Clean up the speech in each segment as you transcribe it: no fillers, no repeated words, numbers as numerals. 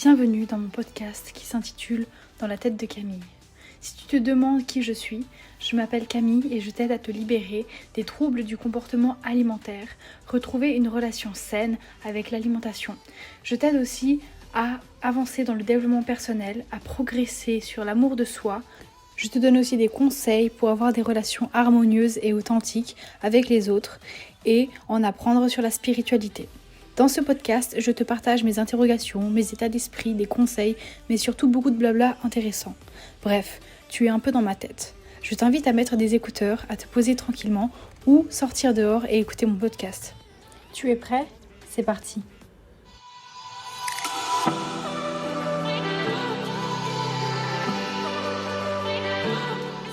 Bienvenue dans mon podcast qui s'intitule Dans la tête de Camille. Si tu te demandes qui je suis, je m'appelle Camille et je t'aide à te libérer des troubles du comportement alimentaire, retrouver une relation saine avec l'alimentation. Je t'aide aussi à avancer dans le développement personnel, à progresser sur l'amour de soi. Je te donne aussi des conseils pour avoir des relations harmonieuses et authentiques avec les autres et en apprendre sur la spiritualité. Dans ce podcast, je te partage mes interrogations, mes états d'esprit, des conseils, mais surtout beaucoup de blabla intéressant. Bref, tu es un peu dans ma tête. Je t'invite à mettre des écouteurs, à te poser tranquillement ou sortir dehors et écouter mon podcast. Tu es prêt ? C'est parti.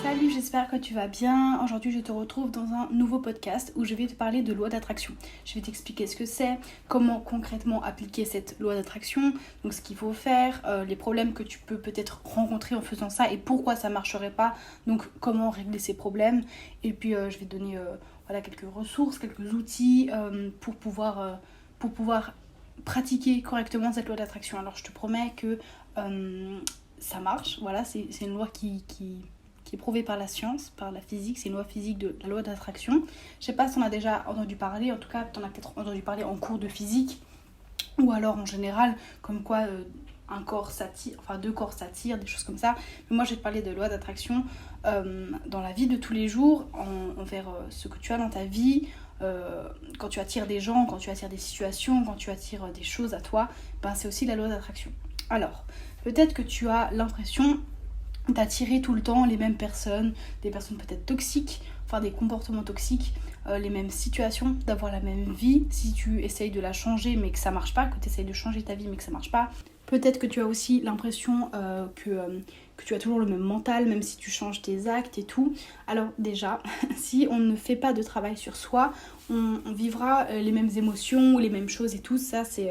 Salut, j'espère que tu vas bien. Aujourd'hui, je te retrouve dans un nouveau podcast où je vais te parler de loi d'attraction. Je vais t'expliquer ce que c'est, comment concrètement appliquer cette loi d'attraction, donc ce qu'il faut faire, les problèmes que tu peux peut-être rencontrer en faisant ça et pourquoi ça ne marcherait pas, donc comment régler ces problèmes. Et puis, je vais te donner quelques ressources, quelques outils pour pouvoir pratiquer correctement cette loi d'attraction. Alors, je te promets que ça marche. Voilà, c'est une loi qui est prouvée par la science, par la physique, c'est une loi physique de la loi d'attraction. Je sais pas si on a déjà entendu parler, en tout cas tu en as peut-être entendu parler en cours de physique, ou alors en général, comme quoi un corps s'attire, enfin deux corps s'attirent, des choses comme ça. Mais moi je vais te parler de loi d'attraction dans la vie de tous les jours, envers ce que tu as dans ta vie, quand tu attires des gens, quand tu attires des situations, quand tu attires des choses à toi, c'est aussi la loi d'attraction. Alors, peut-être que tu as l'impression d'attirer tout le temps les mêmes personnes, des personnes peut-être toxiques, enfin des comportements toxiques, les mêmes situations, d'avoir la même vie, si tu essayes de la changer mais que ça marche pas, que tu essayes de changer ta vie mais que ça marche pas. Peut-être que tu as aussi l'impression que tu as toujours le même mental, même si tu changes tes actes et tout. Alors déjà, si on ne fait pas de travail sur soi, on vivra les mêmes émotions, les mêmes choses et tout. Ça, c'est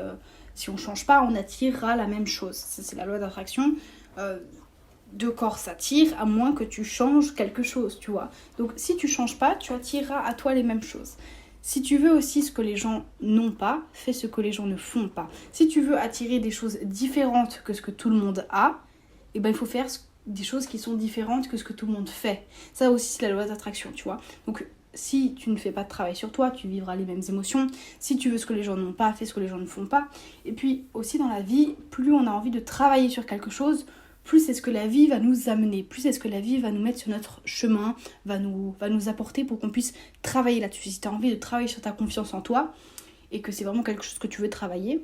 si on change pas, on attirera la même chose. Ça, c'est la loi d'attraction. Deux corps s'attirent à moins que tu changes quelque chose, tu vois. Donc si tu changes pas, tu attireras à toi les mêmes choses. Si tu veux aussi ce que les gens n'ont pas, fais ce que les gens ne font pas. Si tu veux attirer des choses différentes que ce que tout le monde a, il faut faire des choses qui sont différentes que ce que tout le monde fait. Ça aussi c'est la loi d'attraction, tu vois. Donc si tu ne fais pas de travail sur toi, tu vivras les mêmes émotions. Si tu veux ce que les gens n'ont pas, fais ce que les gens ne font pas. Et puis aussi dans la vie, plus on a envie de travailler sur quelque chose, plus c'est ce que la vie va nous amener, plus c'est ce que la vie va nous mettre sur notre chemin, va nous apporter pour qu'on puisse travailler là-dessus. Si tu as envie de travailler sur ta confiance en toi et que c'est vraiment quelque chose que tu veux travailler,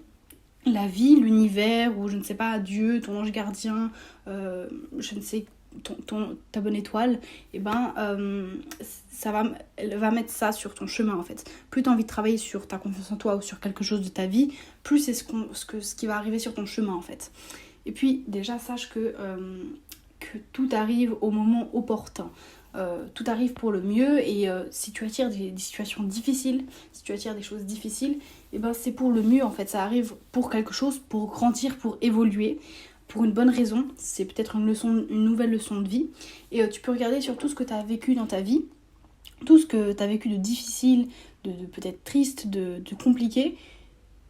la vie, l'univers, ou je ne sais pas, Dieu, ton ange gardien, je ne sais, ta bonne étoile, elle va mettre ça sur ton chemin en fait. Plus tu as envie de travailler sur ta confiance en toi ou sur quelque chose de ta vie, plus c'est ce qui va arriver sur ton chemin en fait. Et puis déjà sache que tout arrive au moment opportun. Tout arrive pour le mieux et si tu attires des situations difficiles, si tu attires des choses difficiles, c'est pour le mieux en fait. Ça arrive pour quelque chose, pour grandir, pour évoluer, pour une bonne raison. C'est peut-être une nouvelle leçon de vie. Et tu peux regarder sur tout ce que tu as vécu dans ta vie, tout ce que tu as vécu de difficile, de peut-être triste, de compliqué.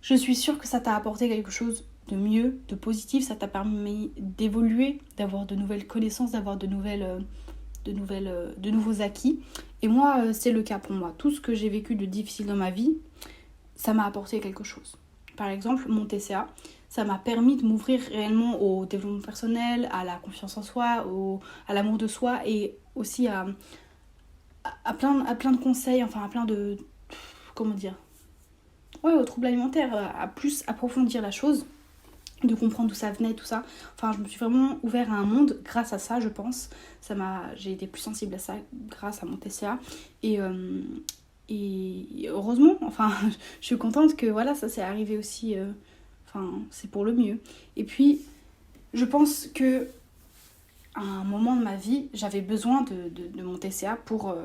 Je suis sûre que ça t'a apporté quelque chose de mieux, de positif, ça t'a permis d'évoluer, d'avoir de nouvelles connaissances, d'avoir de nouveaux acquis. Et moi, c'est le cas pour moi. Tout ce que j'ai vécu de difficile dans ma vie, ça m'a apporté quelque chose. Par exemple, mon TCA, ça m'a permis de m'ouvrir réellement au développement personnel, à la confiance en soi, à l'amour de soi et aussi à plein de conseils, enfin à plein de... aux troubles alimentaires, à plus approfondir la chose, de comprendre d'où ça venait, tout ça. Enfin, je me suis vraiment ouvert à un monde grâce à ça, je pense. J'ai été plus sensible à ça grâce à mon TCA. Et heureusement, je suis contente que voilà, ça s'est arrivé aussi. C'est pour le mieux. Et puis, je pense que à un moment de ma vie, j'avais besoin de mon TCA pour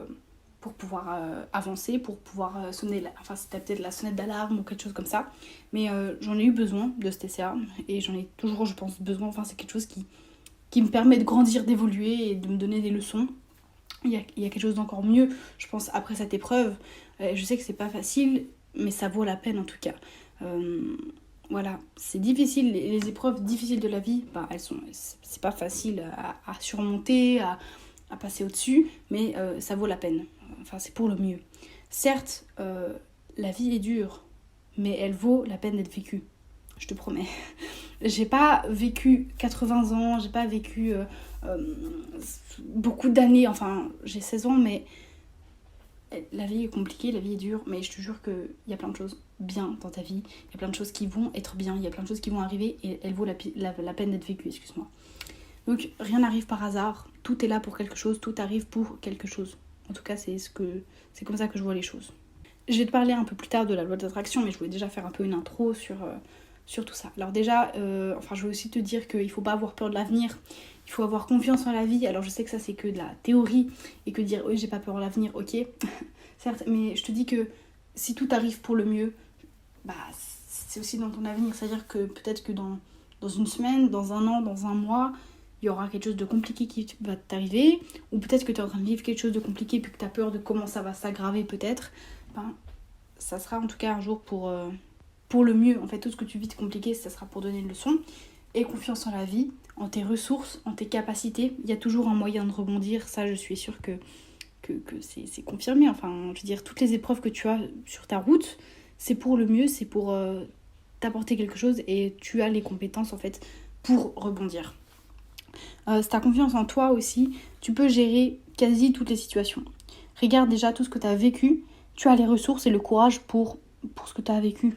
pouvoir avancer, pour pouvoir sonner, c'était peut-être la sonnette d'alarme ou quelque chose comme ça, mais j'en ai eu besoin de ce TCA, et j'en ai toujours, je pense, besoin, c'est quelque chose qui me permet de grandir, d'évoluer et de me donner des leçons. Il y a quelque chose d'encore mieux, je pense, après cette épreuve. Je sais que c'est pas facile, mais ça vaut la peine en tout cas. voilà, c'est difficile, les épreuves difficiles de la vie, c'est pas facile à surmonter, à passer au-dessus, mais ça vaut la peine. Enfin, c'est pour le mieux. Certes, la vie est dure, mais elle vaut la peine d'être vécue. Je te promets. J'ai pas vécu 80 ans, j'ai pas vécu beaucoup d'années, enfin, j'ai 16 ans, mais la vie est compliquée, la vie est dure, mais je te jure qu'il y a plein de choses bien dans ta vie, il y a plein de choses qui vont être bien, il y a plein de choses qui vont arriver et elle vaut la peine d'être vécue, excuse-moi. Donc rien n'arrive par hasard, tout est là pour quelque chose, tout arrive pour quelque chose. En tout cas, c'est comme ça que je vois les choses. Je vais te parler un peu plus tard de la loi d'attraction, mais je voulais déjà faire un peu une intro sur tout ça. Alors déjà, je veux aussi te dire qu'il ne faut pas avoir peur de l'avenir, il faut avoir confiance en la vie. Alors je sais que ça c'est que de la théorie et que dire oui j'ai pas peur de l'avenir, ok, certes, mais je te dis que si tout arrive pour le mieux, c'est aussi dans ton avenir. C'est-à-dire que peut-être que dans une semaine, dans un an, dans un mois, il y aura quelque chose de compliqué qui va t'arriver, ou peut-être que tu es en train de vivre quelque chose de compliqué puis que tu as peur de comment ça va s'aggraver peut-être. Ça sera en tout cas un jour pour le mieux. En fait, tout ce que tu vis de compliqué, ça sera pour donner une leçon. Et confiance en la vie, en tes ressources, en tes capacités. Il y a toujours un moyen de rebondir. Ça, je suis sûre que c'est confirmé. Enfin, je veux dire, toutes les épreuves que tu as sur ta route, c'est pour le mieux, c'est pour t'apporter quelque chose et tu as les compétences en fait pour rebondir. Si tu as confiance en toi aussi, tu peux gérer quasi toutes les situations. Regarde déjà tout ce que tu as vécu, tu as les ressources et le courage pour ce que tu as vécu.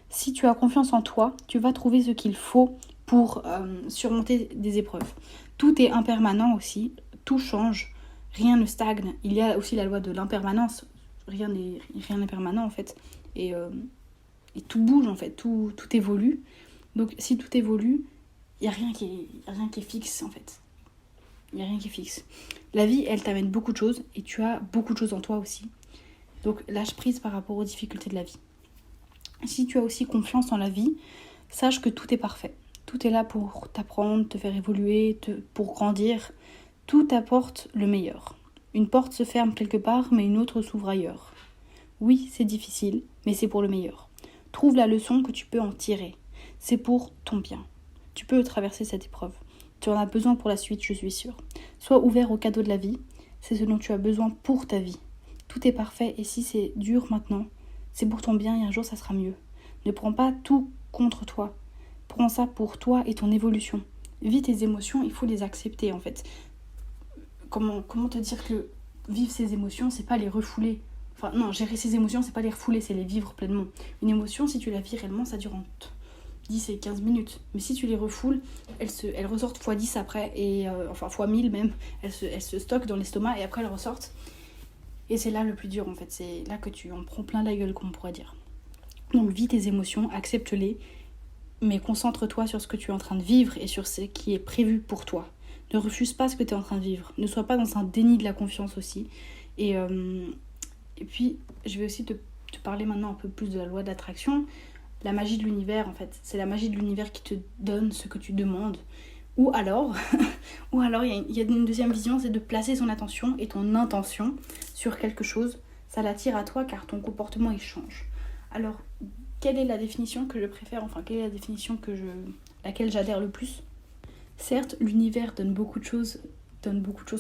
Si tu as confiance en toi, tu vas trouver ce qu'il faut pour surmonter des épreuves. Tout est impermanent aussi, tout change, rien ne stagne. Il y a aussi la loi de l'impermanence, rien n'est permanent en fait. Et tout bouge en fait, tout évolue. Donc si tout évolue, il n'y a rien qui est fixe en fait. Il n'y a rien qui est fixe. La vie, elle t'amène beaucoup de choses et tu as beaucoup de choses en toi aussi. Donc lâche prise par rapport aux difficultés de la vie. Si tu as aussi confiance en la vie, sache que tout est parfait. Tout est là pour t'apprendre, te faire évoluer, pour grandir. Tout apporte le meilleur. Une porte se ferme quelque part, mais une autre s'ouvre ailleurs. Oui, c'est difficile, mais c'est pour le meilleur. Trouve la leçon que tu peux en tirer. C'est pour ton bien. Tu peux traverser cette épreuve. Tu en as besoin pour la suite, je suis sûre. Sois ouvert au cadeau de la vie. C'est ce dont tu as besoin pour ta vie. Tout est parfait et si c'est dur maintenant, c'est pour ton bien et un jour ça sera mieux. Ne prends pas tout contre toi. Prends ça pour toi et ton évolution. Vis tes émotions, il faut les accepter en fait. Comment te dire que vivre ses émotions, c'est pas les refouler. Enfin non, gérer ses émotions, c'est pas les refouler, c'est les vivre pleinement. Une émotion, si tu la vis réellement, ça dure entre 10 et 15 minutes. Mais si tu les refoules, elles ressortent x 10 après, et x 1000 même. Elles se stockent dans l'estomac et après elles ressortent. Et c'est là le plus dur en fait, c'est là que tu en prends plein la gueule comme on pourrait dire. Donc vis tes émotions, accepte-les, mais concentre-toi sur ce que tu es en train de vivre et sur ce qui est prévu pour toi. Ne refuse pas ce que tu es en train de vivre, ne sois pas dans un déni de la confiance aussi. Et puis je vais aussi te parler maintenant un peu plus de la loi d'attraction. La magie de l'univers en fait, c'est la magie de l'univers qui te donne ce que tu demandes. Ou alors il y a une deuxième vision, c'est de placer son attention et ton intention sur quelque chose. Ça l'attire à toi car ton comportement il change. Alors, quelle est la définition que je préfère, quelle est la définition laquelle j'adhère le plus ? Certes, l'univers donne beaucoup de choses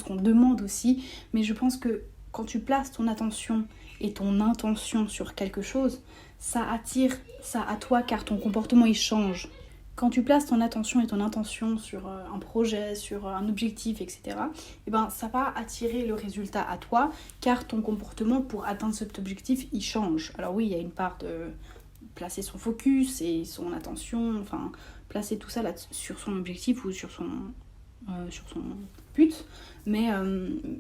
qu'on demande aussi, mais je pense que quand tu places ton attention et ton intention sur quelque chose, ça attire ça à toi car ton comportement il change. Quand tu places ton attention et ton intention sur un projet, sur un objectif, etc., ça va attirer le résultat à toi, car ton comportement pour atteindre cet objectif, il change. Alors oui, il y a une part de placer son focus et son attention, placer tout ça là sur son objectif ou sur son but, mais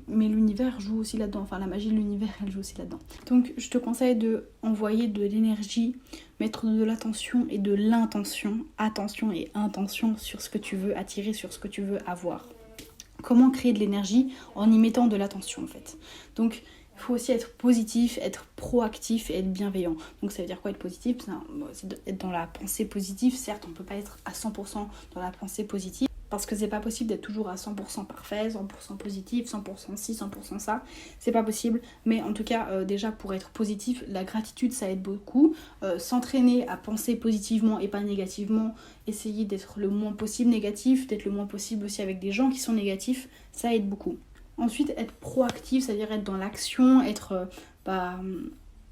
l'univers joue aussi là-dedans, la magie de l'univers elle joue aussi là-dedans. Donc je te conseille de envoyer de l'énergie, mettre de l'attention et de l'intention, attention et intention sur ce que tu veux attirer, sur ce que tu veux avoir. Comment créer de l'énergie en y mettant de l'attention en fait. Donc il faut aussi être positif, être proactif et être bienveillant. Donc ça veut dire quoi être positif ? C'est être dans la pensée positive. Certes, on ne peut pas être à 100% dans la pensée positive, Parce que c'est pas possible d'être toujours à 100% parfait, 100% positif, 100% ci, 100% ça. C'est pas possible. Mais en tout cas, déjà pour être positif, la gratitude ça aide beaucoup. S'entraîner à penser positivement et pas négativement. Essayer d'être le moins possible négatif, d'être le moins possible aussi avec des gens qui sont négatifs, ça aide beaucoup. Ensuite, être proactif, c'est-à-dire être dans l'action,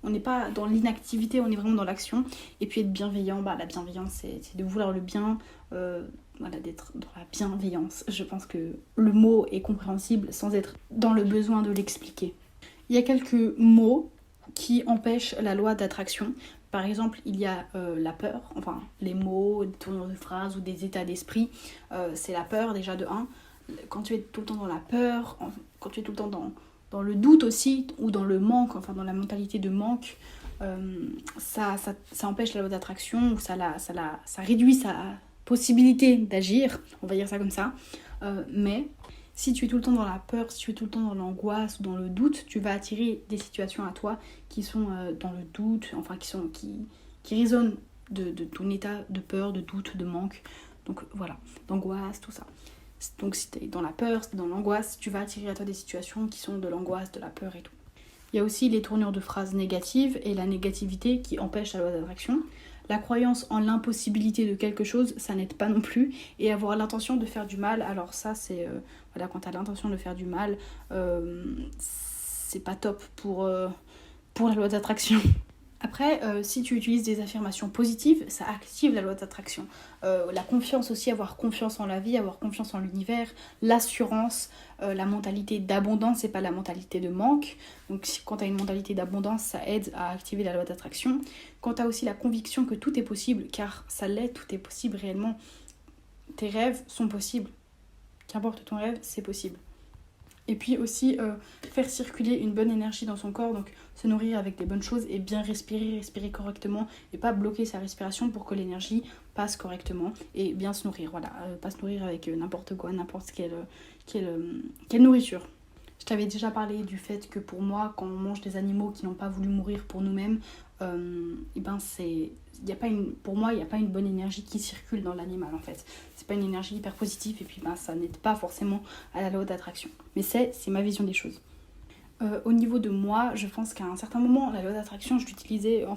on n'est pas dans l'inactivité, on est vraiment dans l'action. Et puis être bienveillant, la bienveillance, c'est de vouloir le bien, d'être dans la bienveillance. Je pense que le mot est compréhensible sans être dans le besoin de l'expliquer. Il y a quelques mots qui empêchent la loi d'attraction. Par exemple, il y a la peur, enfin les mots, des tournures de phrases ou des états d'esprit. C'est la peur déjà de 1. Quand tu es tout le temps dans la peur, quand tu es tout le temps dans le doute aussi, ou dans le manque, enfin dans la mentalité de manque, ça empêche la loi d'attraction, ou ça réduit sa possibilité d'agir, on va dire ça comme ça. Mais si tu es tout le temps dans la peur, si tu es tout le temps dans l'angoisse ou dans le doute, tu vas attirer des situations à toi qui sont dans le doute, enfin qui résonnent de ton état de peur, de doute, de manque. Donc voilà, d'angoisse, tout ça. Donc si tu es dans la peur, si tu es dans l'angoisse, tu vas attirer à toi des situations qui sont de l'angoisse, de la peur et tout. Il y a aussi les tournures de phrases négatives et la négativité qui empêchent la loi d'attraction. La croyance en l'impossibilité de quelque chose, ça n'aide pas non plus. Et avoir l'intention de faire du mal, alors ça c'est... quand tu as l'intention de faire du mal, c'est pas top pour la loi d'attraction. Après, si tu utilises des affirmations positives, ça active la loi d'attraction. La confiance aussi, avoir confiance en la vie, avoir confiance en l'univers, l'assurance, la mentalité d'abondance et pas la mentalité de manque. Donc quand tu as une mentalité d'abondance, ça aide à activer la loi d'attraction. Quand tu as aussi la conviction que tout est possible, car ça l'est, tout est possible réellement. Tes rêves sont possibles. Qu'importe ton rêve, c'est possible. Et puis aussi faire circuler une bonne énergie dans son corps, donc se nourrir avec des bonnes choses et bien respirer correctement et pas bloquer sa respiration pour que l'énergie passe correctement et bien se nourrir, pas se nourrir avec n'importe quoi, n'importe quelle nourriture. Je t'avais déjà parlé du fait que pour moi, quand on mange des animaux qui n'ont pas voulu mourir pour nous-mêmes, pour moi, il n'y a pas une bonne énergie qui circule dans l'animal en fait. C'est pas une énergie hyper positive et puis ça n'aide pas forcément à la loi d'attraction. Mais c'est ma vision des choses. Au niveau de moi, je pense qu'à un certain moment, la loi d'attraction, je l'utilisais,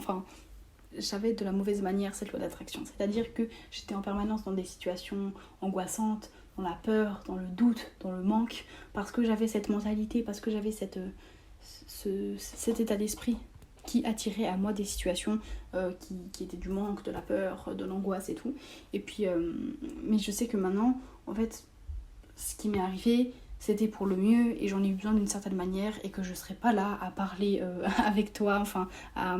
j'avais de la mauvaise manière cette loi d'attraction. C'est-à-dire que j'étais en permanence dans des situations angoissantes, dans la peur, dans le doute, dans le manque, parce que j'avais cette mentalité, parce que j'avais cet état d'esprit qui attirait à moi des situations qui étaient du manque, de la peur, de l'angoisse et tout. Et puis, mais je sais que maintenant, en fait, ce qui m'est arrivé, c'était pour le mieux et j'en ai eu besoin d'une certaine manière et que je serais pas là à parler avec toi, à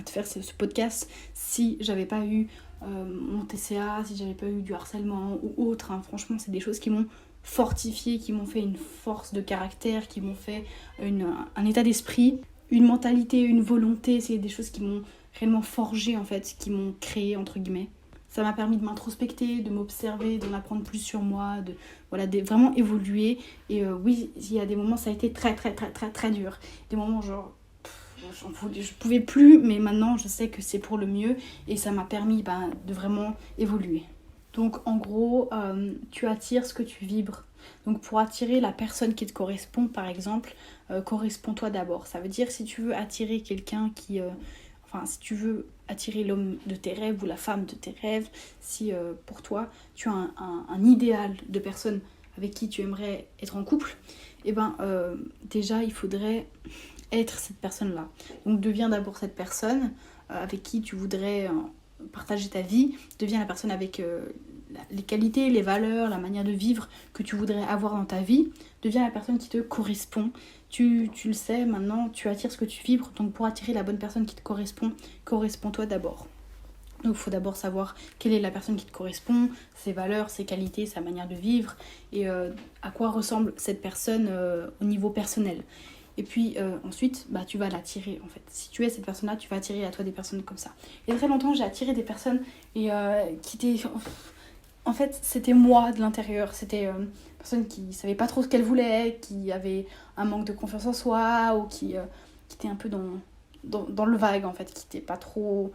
te faire ce podcast si j'avais pas eu mon TCA, si j'avais pas eu du harcèlement ou autre. Franchement, c'est des choses qui m'ont fortifiée, qui m'ont fait une force de caractère, qui m'ont fait un état d'esprit, une mentalité, une volonté. C'est des choses qui m'ont réellement forgé en fait, qui m'ont créé entre guillemets. Ça m'a permis de m'introspecter, de m'observer, d'en apprendre plus sur moi, de vraiment évoluer. Et oui, il y a des moments, ça a été très très très très très dur. Des moments genre, je pouvais plus, mais maintenant je sais que c'est pour le mieux. Et ça m'a permis de vraiment évoluer. Donc en gros, tu attires ce que tu vibres. Donc pour attirer la personne qui te correspond, par exemple, correspond-toi d'abord. Ça veut dire si tu veux attirer quelqu'un si tu veux attirer l'homme de tes rêves ou la femme de tes rêves, si pour toi tu as un idéal de personne avec qui tu aimerais être en couple, déjà il faudrait être cette personne-là. Donc deviens d'abord cette personne avec qui tu voudrais partager ta vie, deviens la personne avec les qualités, les valeurs, la manière de vivre que tu voudrais avoir dans ta vie, deviens la personne qui te correspond. Tu le sais, maintenant, tu attires ce que tu vibres. Donc pour attirer la bonne personne qui te correspond, correspond-toi d'abord. Donc il faut d'abord savoir quelle est la personne qui te correspond, ses valeurs, ses qualités, sa manière de vivre et à quoi ressemble cette personne au niveau personnel. Et puis ensuite, tu vas l'attirer en fait. Si tu es cette personne-là, tu vas attirer à toi des personnes comme ça. Il y a très longtemps, j'ai attiré des personnes qui étaient... En fait, c'était moi de l'intérieur. C'était une personne qui savait pas trop ce qu'elle voulait, qui avait un manque de confiance en soi ou qui était un peu dans le vague en fait, qui était pas trop...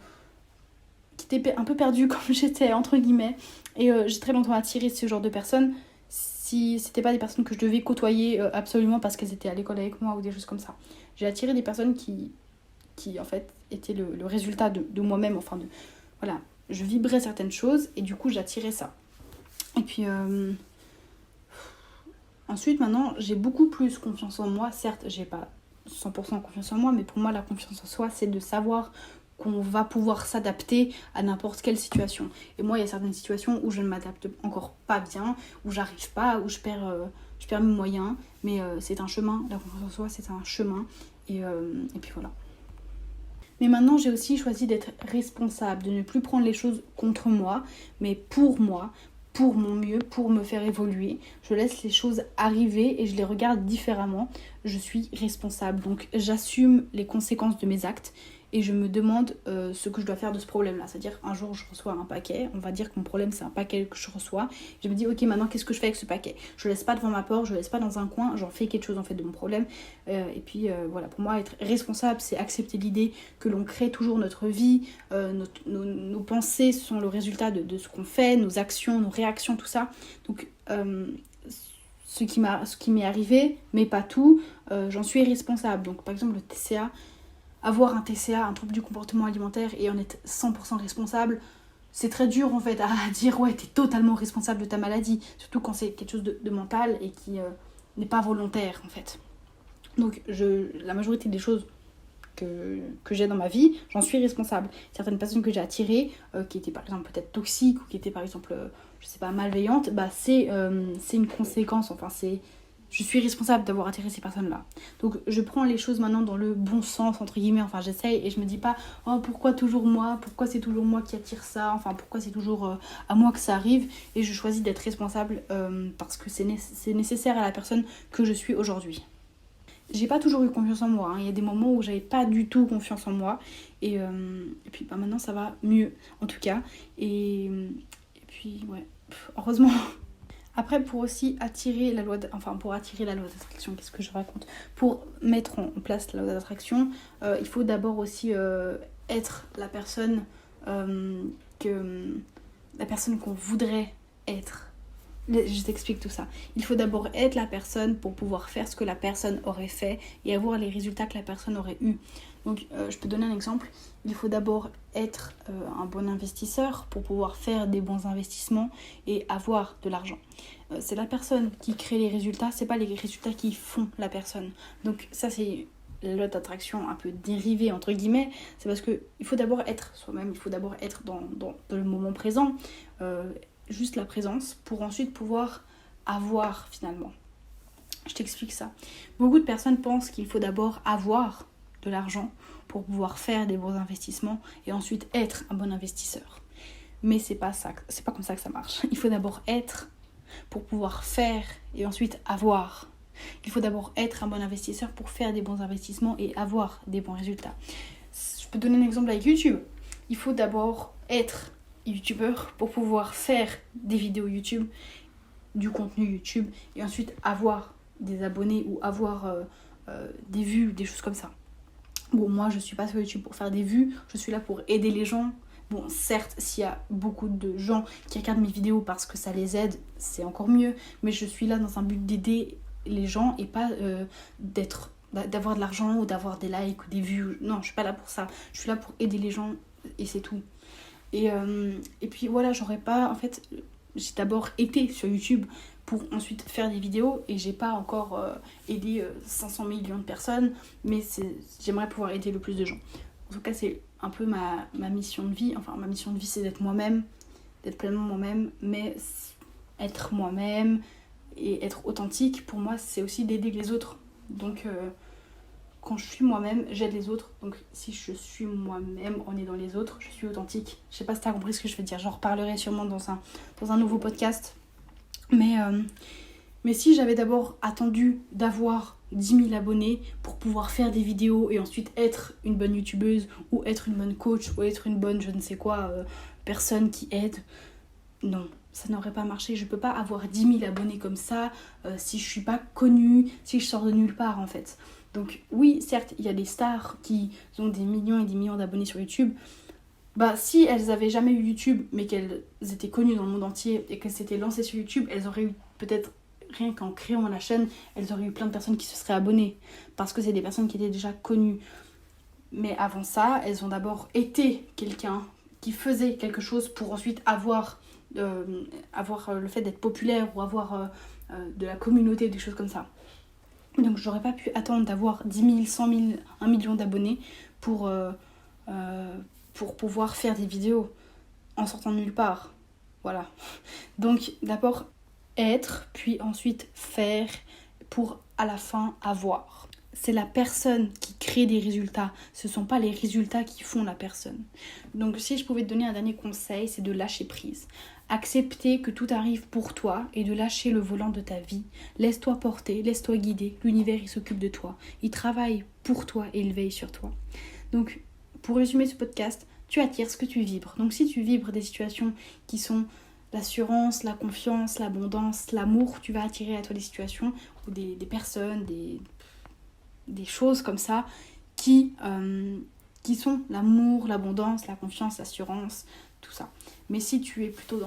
qui étaient un peu perdues comme j'étais, entre guillemets. Et j'ai très longtemps attiré ce genre de personnes si c'était pas des personnes que je devais côtoyer absolument parce qu'elles étaient à l'école avec moi ou des choses comme ça. J'ai attiré des personnes qui en fait étaient le résultat de moi-même, enfin voilà, je vibrais certaines choses et du coup j'attirais ça. Et puis ensuite maintenant j'ai beaucoup plus confiance en moi. Certes j'ai pas 100% confiance en moi, mais pour moi la confiance en soi c'est de savoir qu'on va pouvoir s'adapter à n'importe quelle situation. Et moi il y a certaines situations où je ne m'adapte encore pas bien, où j'arrive pas, où je perds mes moyens, mais c'est un chemin, la confiance en soi c'est un chemin, et puis voilà. Mais maintenant, j'ai aussi choisi d'être responsable, de ne plus prendre les choses contre moi, mais pour moi, pour mon mieux, pour me faire évoluer. Je laisse les choses arriver et je les regarde différemment. Je suis responsable, donc j'assume les conséquences de mes actes et je me demande ce que je dois faire de ce problème-là. C'est-à-dire, un jour, je reçois un paquet. On va dire que mon problème, c'est un paquet que je reçois. Je me dis, ok, maintenant, qu'est-ce que je fais avec ce paquet ? Je le laisse pas devant ma porte, je le laisse pas dans un coin. J'en fais quelque chose, en fait, de mon problème. Et puis, voilà, pour moi, être responsable, c'est accepter l'idée que l'on crée toujours notre vie. Nos pensées sont le résultat de ce qu'on fait, nos actions, nos réactions, tout ça. Donc, ce qui m'est arrivé, mais pas tout, j'en suis responsable. Donc, par exemple, le TCA... Avoir un TCA, un trouble du comportement alimentaire, et en être 100% responsable, c'est très dur en fait à dire ouais, t'es totalement responsable de ta maladie, surtout quand c'est quelque chose de mental et qui n'est pas volontaire en fait. Donc la majorité des choses que j'ai dans ma vie, j'en suis responsable. Certaines personnes que j'ai attirées, qui étaient par exemple peut-être toxiques ou qui étaient par exemple, je sais pas, malveillantes, bah c'est une conséquence, enfin je suis responsable d'avoir attiré ces personnes-là. Donc je prends les choses maintenant dans le bon sens, entre guillemets, enfin j'essaye et je me dis pas « Oh, pourquoi toujours moi ? Pourquoi c'est toujours moi qui attire ça ? Enfin, pourquoi c'est toujours à moi que ça arrive ?» Et je choisis d'être responsable parce que c'est nécessaire à la personne que je suis aujourd'hui. J'ai pas toujours eu confiance en moi, hein. Il y a des moments où j'avais pas du tout confiance en moi. Et puis bah, maintenant ça va mieux, en tout cas. Et puis ouais, heureusement... Après, pour aussi attirer la loi d'attraction, qu'est-ce que je raconte ? Pour mettre en place la loi d'attraction, il faut d'abord aussi être la personne qu'on voudrait être. Je t'explique tout ça. Il faut d'abord être la personne pour pouvoir faire ce que la personne aurait fait et avoir les résultats que la personne aurait eu. Donc, je peux donner un exemple. Il faut d'abord être un bon investisseur pour pouvoir faire des bons investissements et avoir de l'argent. C'est la personne qui crée les résultats, c'est pas les résultats qui font la personne. Donc ça, c'est la loi d'attraction un peu dérivée, entre guillemets. C'est parce qu'il faut d'abord être soi-même, il faut d'abord être dans le moment présent, juste la présence, pour ensuite pouvoir avoir finalement. Je t'explique ça. Beaucoup de personnes pensent qu'il faut d'abord avoir de l'argent pour pouvoir faire des bons investissements et ensuite être un bon investisseur. Mais c'est pas comme ça que ça marche. Il faut d'abord être pour pouvoir faire et ensuite avoir. Il faut d'abord être un bon investisseur pour faire des bons investissements et avoir des bons résultats. Je peux donner un exemple avec YouTube. Il faut d'abord être youtubeur pour pouvoir faire des vidéos YouTube, du contenu YouTube et ensuite avoir des abonnés ou avoir des vues, des choses comme ça. Bon, moi je suis pas sur YouTube pour faire des vues, je suis là pour aider les gens. Bon, certes, s'il y a beaucoup de gens qui regardent mes vidéos parce que ça les aide, c'est encore mieux. Mais je suis là dans un but d'aider les gens et pas d'avoir de l'argent ou d'avoir des likes ou des vues. Non, je suis pas là pour ça. Je suis là pour aider les gens et c'est tout. Et puis voilà, j'aurais pas... En fait, j'ai d'abord été sur YouTube pour ensuite faire des vidéos et j'ai pas encore aidé 500 millions de personnes. Mais j'aimerais pouvoir aider le plus de gens. En tout cas, c'est un peu ma mission de vie. Enfin, ma mission de vie, c'est d'être moi-même, d'être pleinement moi-même, mais être moi-même et être authentique, pour moi, c'est aussi d'aider les autres. Donc, quand je suis moi-même, j'aide les autres. Donc, si je suis moi-même en aidant les autres, je suis authentique. Je sais pas si t'as compris ce que je veux dire. J'en reparlerai sûrement dans un nouveau podcast. Mais si j'avais d'abord attendu d'avoir 10 000 abonnés pour pouvoir faire des vidéos et ensuite être une bonne youtubeuse ou être une bonne coach ou être une bonne je ne sais quoi personne qui aide, non, ça n'aurait pas marché. Je peux pas avoir 10 000 abonnés comme ça si je suis pas connue, si je sors de nulle part en fait. Donc oui, certes, il y a des stars qui ont des millions et des millions d'abonnés sur YouTube, Si elles avaient jamais eu YouTube, mais qu'elles étaient connues dans le monde entier et qu'elles s'étaient lancées sur YouTube, elles auraient eu peut-être, rien qu'en créant la chaîne, elles auraient eu plein de personnes qui se seraient abonnées. Parce que c'est des personnes qui étaient déjà connues. Mais avant ça, elles ont d'abord été quelqu'un qui faisait quelque chose pour ensuite avoir le fait d'être populaire ou avoir de la communauté, des choses comme ça. Donc j'aurais pas pu attendre d'avoir 10 000, 100 000, 1 million d'abonnés pour pouvoir faire des vidéos en sortant de nulle part. Voilà. Donc d'abord être, puis ensuite faire pour à la fin avoir. C'est la personne qui crée des résultats, ce ne sont pas les résultats qui font la personne. Donc si je pouvais te donner un dernier conseil, c'est de lâcher prise. Accepter que tout arrive pour toi et de lâcher le volant de ta vie. Laisse-toi porter, laisse-toi guider, l'univers il s'occupe de toi. Il travaille pour toi et il veille sur toi. Donc pour résumer ce podcast, tu attires ce que tu vibres. Donc si tu vibres des situations qui sont l'assurance, la confiance, l'abondance, l'amour, tu vas attirer à toi des situations ou des personnes, des choses comme ça qui sont l'amour, l'abondance, la confiance, l'assurance, tout ça. Mais si tu es plutôt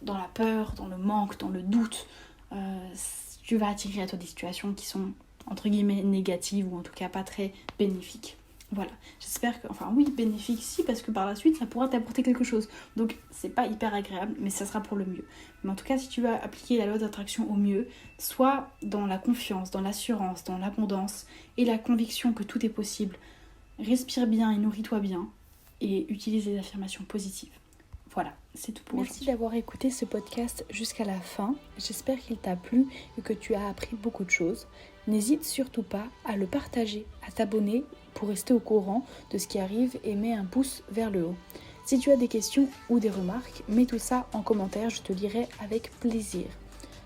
dans la peur, dans le manque, dans le doute, tu vas attirer à toi des situations qui sont entre guillemets négatives ou en tout cas pas très bénéfiques. Voilà, j'espère que, bénéfique si, parce que par la suite ça pourra t'apporter quelque chose. Donc c'est pas hyper agréable, mais ça sera pour le mieux. Mais en tout cas, si tu vas appliquer la loi d'attraction au mieux, soit dans la confiance, dans l'assurance, dans l'abondance et la conviction que tout est possible, respire bien et nourris-toi bien et utilise les affirmations positives. Voilà, c'est tout pour aujourd'hui. Merci d'avoir écouté ce podcast jusqu'à la fin. J'espère qu'il t'a plu et que tu as appris beaucoup de choses. N'hésite surtout pas à le partager, à t'abonner pour rester au courant de ce qui arrive et mets un pouce vers le haut. Si tu as des questions ou des remarques, mets tout ça en commentaire, je te lirai avec plaisir.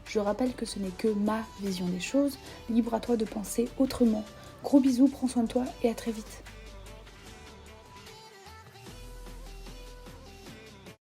Je rappelle que ce n'est que ma vision des choses, libre à toi de penser autrement. Gros bisous, prends soin de toi et à très vite.